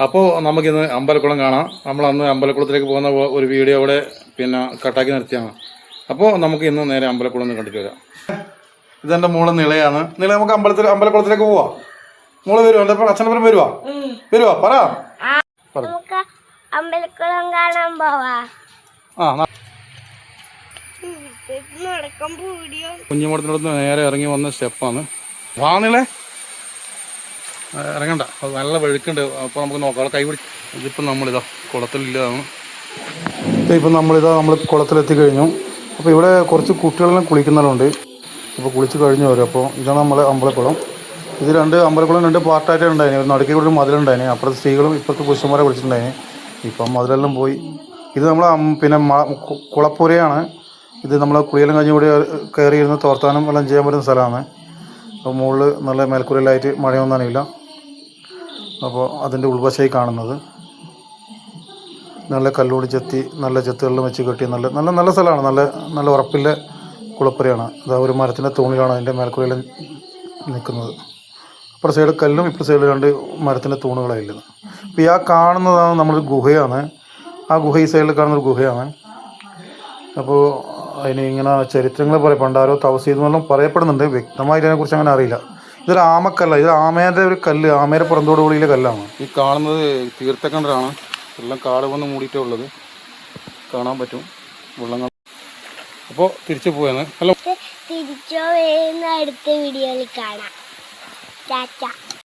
അപ്പോൾ നമുക്കിന്ന് അമ്പലക്കുളം കാണാം. നമ്മൾ അന്ന് അമ്പലക്കുളത്തിലേക്ക് പോകുന്ന ഒരു വീഡിയോ അവിടെ പിന്നെ കട്ടാക്കി നിർത്തിയാണ്. അപ്പോൾ നമുക്ക് ഇന്ന് നേരെ അമ്പലക്കുളം ഒന്ന് കണ്ടിട്ട് വരാം. ഇതെൻ്റെ മോള് നിളയാണ്. നിള നമുക്ക് അമ്പലക്കുളത്തിലേക്ക് പോവാം. മോള് വരുമോ? എൻ്റെ അച്ഛനപ്പുറം വരുവാ പറ. അമ്പലക്കുളം കാണാൻ പോവാ. കുഞ്ഞുമോടത്തിനടുത്ത് നേരെ ഇറങ്ങി വന്ന സ്റ്റെപ്പാണ്. വാന്നിളേ ഇറങ്ങണ്ട, അത് നല്ല വെഴുക്കുണ്ട്. അപ്പോൾ നമുക്ക് നോക്കാം. അവിടെ കൈ പിടിച്ച് ഇതിപ്പോൾ നമ്മളിതാ കുളത്തിലില്ലതാണ്. ഇപ്പം നമ്മൾ കുളത്തിലെത്തി കഴിഞ്ഞു. അപ്പോൾ ഇവിടെ കുറച്ച് കുട്ടികളെല്ലാം കുളിക്കുന്നുണ്ട്. അപ്പോൾ കുളിച്ച് കഴിഞ്ഞു വരും. അപ്പോൾ ഇതാണ് നമ്മളെ അമ്പലക്കുളം. ഇത് അമ്പലക്കുളം രണ്ട് പാർട്ടായിട്ടാണ് ഉണ്ടായിന്. ഒരു നടുക്കി കൂടി മതിലുണ്ടായിന്. അപ്പുറത്തെ സ്ത്രീകളും ഇപ്പോഴത്തെ പുരുഷന്മാരെ വിളിച്ചിട്ടുണ്ടായിന്. ഇപ്പം മതിലെല്ലാം പോയി. ഇത് നമ്മൾ പിന്നെ കുളപ്പുരയാണ്. ഇത് നമ്മൾ കുളിയെല്ലാം കഴിഞ്ഞ് കൂടി കയറിയിരുന്ന് തോർത്താനും എല്ലാം ചെയ്യാൻ പറ്റുന്ന സ്ഥലമാണ്. അപ്പോൾ മുകളിൽ നല്ല മേൽക്കൂരയിലായിട്ട് മഴയൊന്നും നനയില്ല. അപ്പോൾ അതിൻ്റെ ഉൾവശമായി കാണുന്നത് നല്ല കല്ലുകൂടി ചെത്തി നല്ല ചെത്തുകളിലും വെച്ച് കെട്ടി നല്ല സ്ഥലമാണ്. നല്ല ഉറപ്പില്ല കുളപ്പുരയാണ്. അതാ ഒരു മരത്തിൻ്റെ തൂണിലാണ് അതിൻ്റെ മേൽക്കൂരയിൽ നിൽക്കുന്നത്. അപ്പുറ സൈഡ് കല്ലും ഇപ്പുറ സൈഡിൽ രണ്ട് മരത്തിൻ്റെ തൂണുകളായില്ല. അപ്പോൾ ഈ കാണുന്നതാണ് നമ്മളൊരു ഗുഹയാണ്. ആ ഗുഹ ഈ സൈഡിൽ കാണുന്നൊരു ഗുഹയാണ്. അപ്പോൾ അതിന് ഇങ്ങനെ ചരിത്രങ്ങൾ പറയും. പണ്ടാരോ തപസ് ചെയ്തെന്നെല്ലാം പറയപ്പെടുന്നുണ്ട്. വ്യക്തമായിട്ട് അതിനെക്കുറിച്ച് അങ്ങനെ അറിയില്ല. ഇതൊരു ആമക്കല്ല, ഇത് ആമേൻ്റെ ഒരു കല്ല്, ആമേൻ്റെ പുറന്തോട് കൂടിയിലെ കല്ലാണ്. ഈ കാണുന്നത് തീർത്ഥക്കണ്ടറാണ്. എല്ലാം കാട് വന്ന് മൂടിയിട്ടേ ഉള്ളത്. കാണാൻ പറ്റും വെള്ളം. അപ്പോൾ തിരിച്ചു പോയാണ്. ഹലോ, തിരിച്ചോ അടുത്ത വീഡിയോയിൽ കാണാം.